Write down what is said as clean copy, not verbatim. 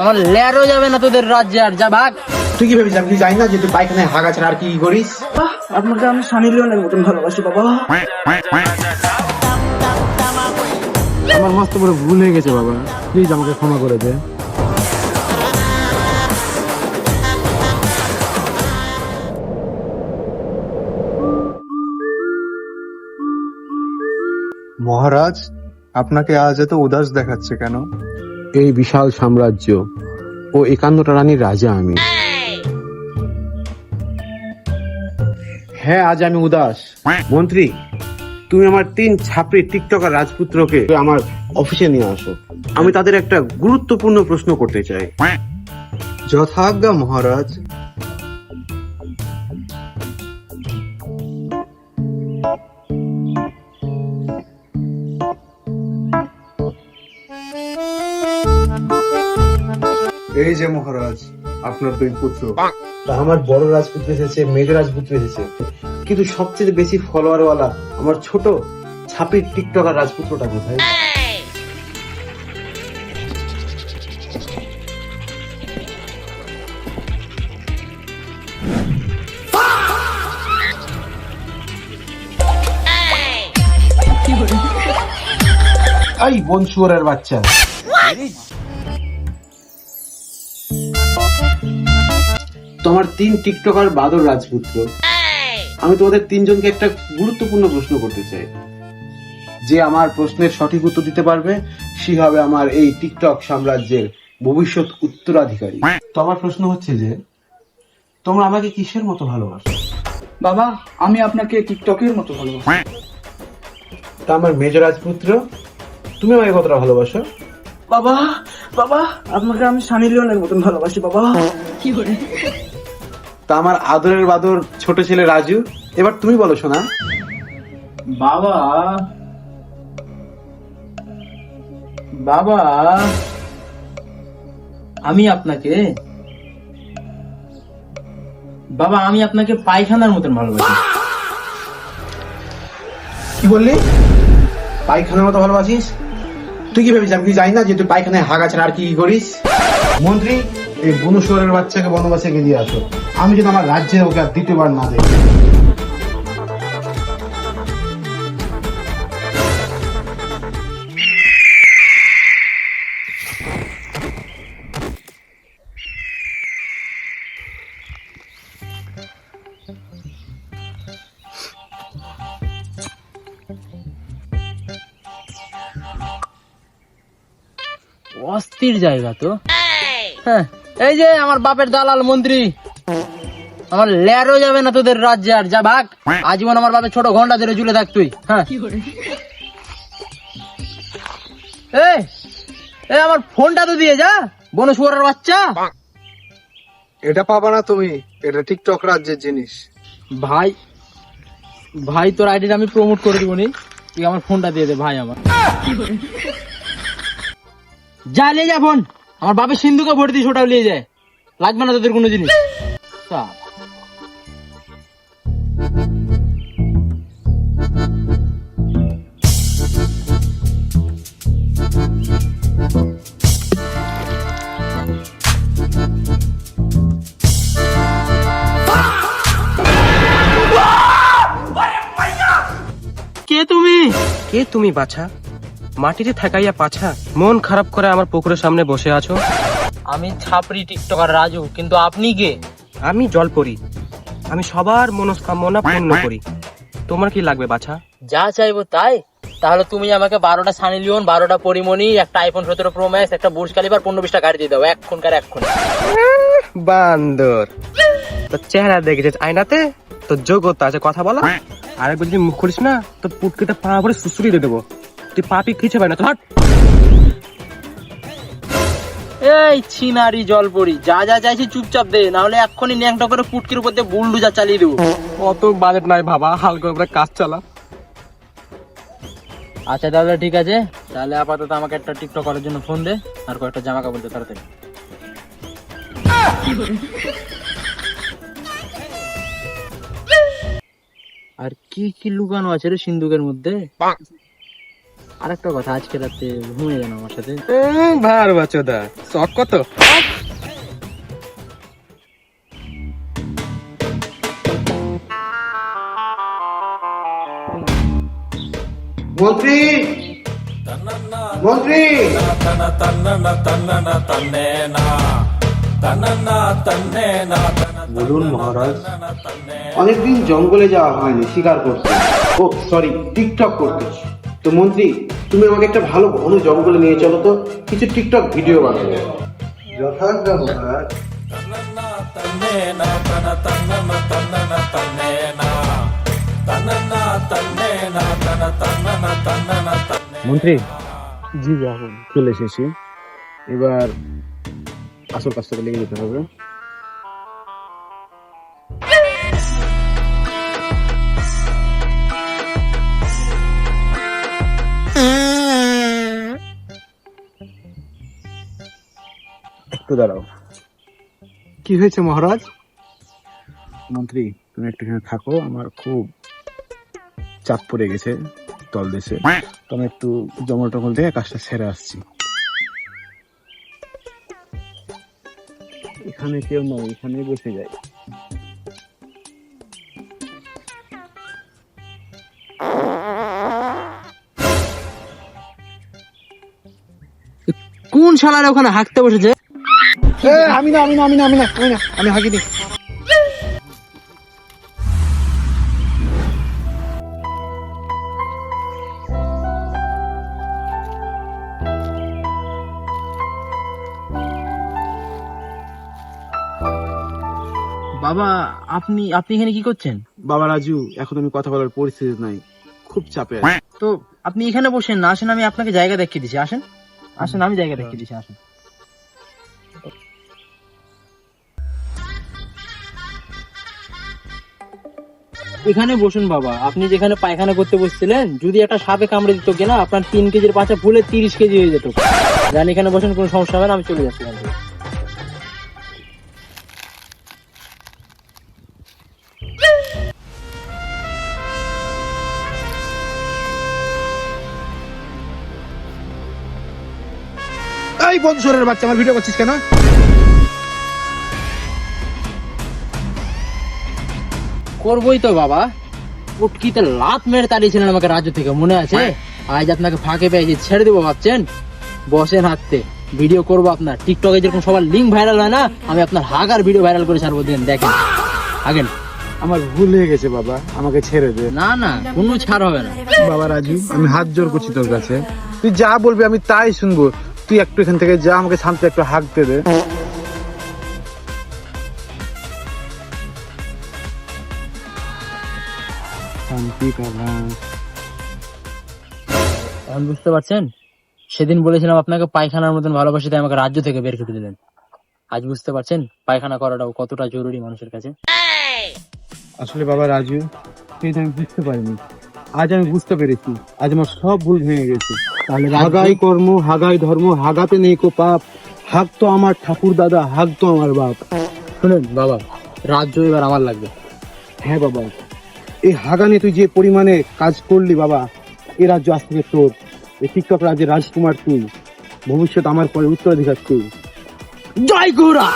আমার লেরও যাবে না তোদের রাজ্যে, আর যা ভাগ। তুই কি ভেবেছিস আমি কি জানি না যে তুই পায়খানায় হাগা ছাড়া আর কি করিস? আপনাকে আমি সানি লিওনের মতন ভালোবাসি বাবা। আমার মস্ত বড় ভুল হয়ে গেছে বাবা, প্লিজ আমাকে ক্ষমা করে দে। মহারাজ, আপনাকে আজ এত উদাস দেখাচ্ছে কেন? এই বিশাল সাম্রাজ্য ও 51টা রানীর রাজা আমি। হ্যাঁ, আজ আমি উদাস। মন্ত্রী, তুমি আমার 3 ছাপড়ি টিকটকার রাজপুত্রকে আমার অফিসে নিয়ে আসো। আমি তাদের একটা গুরুত্বপূর্ণ প্রশ্ন করতে চাই। যথাজ্ঞা মহারাজ। এই যে মহারাজ, আপনার 2 পুত্র। আমার বড় রাজপুত্র এসেছে, মেজ রাজপুত্র এসেছে, কিন্তু সবচেয়ে বেশি ফলোয়ার ওয়ালা আমার ছোট ছাপড়ি টিকটকার রাজপুত্রটা কোথায়? এই বনশুয়ারের বাচ্চা, তোমার 3 টিকটকার বাদর রাজপুত্র। আমি তোমাদের 3 জনকে একটা গুরুত্বপূর্ণ প্রশ্ন করতে চাই। যে আমার প্রশ্নের সঠিক উত্তর দিতে পারবে সে হবে আমার এই টিকটক সাম্রাজ্যের ভবিষ্যৎ উত্তরাধিকারী। তো আমার প্রশ্ন হচ্ছে যে তোমরা আমাকে কিসের মতো ভালোবাসো? বাবা, আমি আপনাকে টিকটকের মতো ভালোবাসি। তা আমার মেজ রাজপুত্র, তুমি আমাকে কতটা ভালোবাসো? বাবা বাবা, আপনাকে আমি সানি লিওনের মতন ভালোবাসি বাবা। তা আমার আদরের বাদর ছোট ছেলে রাজু, এবার তুমি বলো শোনা। বাবা বাবা, আমি আপনাকে পায়খানার মতন ভালোবাসি। কি বললি? পায়খানার মতো ভালোবাসিস? তুই কি ভেবেছিস আমি কি জানি না যে তুই পায়খানায় হাগা ছাড়া আর কি করিস? মন্ত্রী, এই বনুশ্বরের বাচ্চাকে বনবাসে গিয়ে আসো। আমি যেন আমার রাজ্যে ওকে আর দ্বিতীয়বার না দেখি। অস্থির জায়গা তো। হ্যাঁ, এই যে আমার বাপের দালাল মন্ত্রী, আমার লেরও যাবে না তোদের রাজ্যে, আর যা ভাগ। আজীবন আমার বাপের ছোট ঘন্টা ধরে ঝুলে থাক তুই। হ্যাঁ, এই আমার ফোনটা তো দিয়ে যা, বনশুয়ারের বাচ্চা। এটা পাবা না তুমি, এটা টিকটক রাজ্যের জিনিস। ভাই ভাই, তোর আইডিটা আমি প্রমোট করে দিব নি, তুই আমার ফোনটা দিয়ে দে ভাই। আমার যা নিয়ে যা ফোন, আমার বাপের সিন্ধুকে ভোট দিস, ওটাও নিয়ে যায়, লাগবে না তোদের কোনো জিনিস। কে তুমি বাছা? মাটিতে ঠেকাইয়া পাছা মন খারাপ করে আমার পুকুরের সামনে বসে আছো। আমি ছাপড়ি টিকটকার রাজু, কিন্তু আপনি কে? আমি জলপরি, আমি সবার মনস্কামনা পূর্ণ করি। তোমার কি লাগবে বাছা? যা চাইবো তাই? তাহলে তুমি আমাকে 12টা সানি লিওন, 12টা পরিমণি, একটা আইফোন 17 প্রো ম্যাক্স, একটা বুর্জ খালিফার 15-20টা গাড়ি দিয়ে দাও এক্ষুনকার এক্ষুন। বান্দর, তোর চেহারা দেখেছিস আয়নাতে? তোর যোগ্যতা আছে কথা বলা? আরেকবার যদি মুখ খুলিস না, তোর পুটকিতে পা ভরে সুসুরি দিয়ে দেবো। তুই পাপি খিচে পাই না তো। এই ছিনারি জলপরি, যা যা চাইছি চুপচাপ দে, না হলে এক্ষুনি ন্যাংটা করে পুটকির উপর দিয়ে বুলডুজার চালিয়ে দেবো। অত বাজেট নাই বাবা, হালকা করে কাজ চালা। আচ্ছা তাহলে ঠিক আছে, তাহলে আপাতত আমাকে একটা টিকটক করার জন্য ফোন দে, আর কয়েকটা জামা কাপড় দে তাড়াতাড়ি। আর কি কি লুকানো আছে রে সিন্ধুকের মধ্যে? আর একটা কথা, আজকে রাতে ঘুমিয়ে যান আমার সাথে। ভার বাচোদা শখ কত। মন্ত্রী মন্ত্রী বলুন মহারাজ। অনেকদিন জঙ্গলে যাওয়া হয়নি শিকার করতে, ও সরি টিকটক করতে। তো মন্ত্রী, তুমি আমাকে একটা ভালো ঘন জঙ্গলে নিয়ে চলো তো, কিছু টিকটক ভিডিও বানাবো। যথাজ্ঞা মহারাজ। মন্ত্রী, জি এখন চলে এসেছি। এবার আসল কাজটাকে লেগে যেতে হবে। একটু দাঁড়াও। কি হয়েছে মহারাজ? মন্ত্রী, তুমি একটু এখানে থাকো, আমার খুব চাপ পড়ে গেছে তলদেশে। তো আমি একটু জঙ্গল টঙ্গল থেকে কাজটা সেরে আসছি। এখানে কেউ নয়, এখানে বসে যাই। কোন শালার ওখানে হাঁকতে বসেছে? আমি না আমি না আমি না আমি না আমি না আমি হাঁকিনি। বাবা, আপনি আপনি এখানে কি করছেন? বাবা রাজু, এখন আমি কথা বলার পরিস্থিতি নাই, খুব চাপে আছি। তো আপনি এখানে বসেন না, আসেন আমি আপনাকে জায়গা দেখিয়ে দিচ্ছি। আসেন আসেন, আমি জায়গা দেখিয়ে দিচ্ছি, আসেন। এখানে বসুন বাবা। আপনি যেখানে পায়খানা করতে বসছিলেন, যদি একটা সাপে কামড়ে দিত কিনা, আপনার 3 কেজির পাঁচা ফুলে 30 কেজি হয়ে যেত। জানি এখানে বসেন, কোনো সমস্যা হবে না, আমি চলে যাচ্ছি এখান থেকে। এই বংশরের বাচ্চা, আমার ভিডিও করছিস কেন? করবোই তো বাবা, উটকিতে লাত মেরে তাড়িয়েছিলেন আমাকে রাজ্য থেকে, মনে আছে? আজ আপনাকে ফাঁকে পেয়েছি, ছেড়ে দেবো ভাবছেন? বসেন হাঁটতে, ভিডিও করবো আপনার। টিকটকে যেরকম সবার লিঙ্ক ভাইরাল হয় না, আমি আপনার হাগার ভিডিও ভাইরাল করে ছাড়বো। দিন দেখেন, আগেন। আমার ভুল হয়ে গেছে বাবা, আমাকে ছেড়ে দে। না না, কোনো ছাড় হবে না। বাবা রাজু, আমি হাত জোর করছি তোর কাছে, তুই যা বলবি আমি তাই শুনবো। তুই একটু এখান থেকে যা, আমাকে শান্তি একটু হাঁকতে দে। শান্তি বাবা। এখন বুঝতে পারছেন? সেদিন বলেছিলাম আপনাকে পায়খানার মতন ভালোবাসি, তাই আমাকে রাজ্য থেকে বের করে দিলেন। আজ বুঝতে পারছেন পায়খানা করাটাও কতটা জরুরি মানুষের কাছে। আসলে বাবা রাজু, সেটা আমি বুঝতে পারিনি, আজ আমি বুঝতে পেরেছি। আজ আমার সব ভুল ভেঙে গেছে। তাহলে হাগাই কর্ম, হাগাই ধর্ম, হাগাতে নেই কো পাপ। হাগ তো আমার ঠাকুর দাদা, হাগ তো আমার বাপ। শুনেন বাবা, রাজ্য এবার আমার লাগবে। হ্যাঁ বাবা, এই হাগানে তুই যে পরিমাণে কাজ করলি বাবা, এই রাজ্য আজ থেকে তোর। এই টিকটক রাজ্যের রাজকুমার তুই, ভবিষ্যৎ আমার পরে উত্তরাধিকার তুই। জয় গৌরা।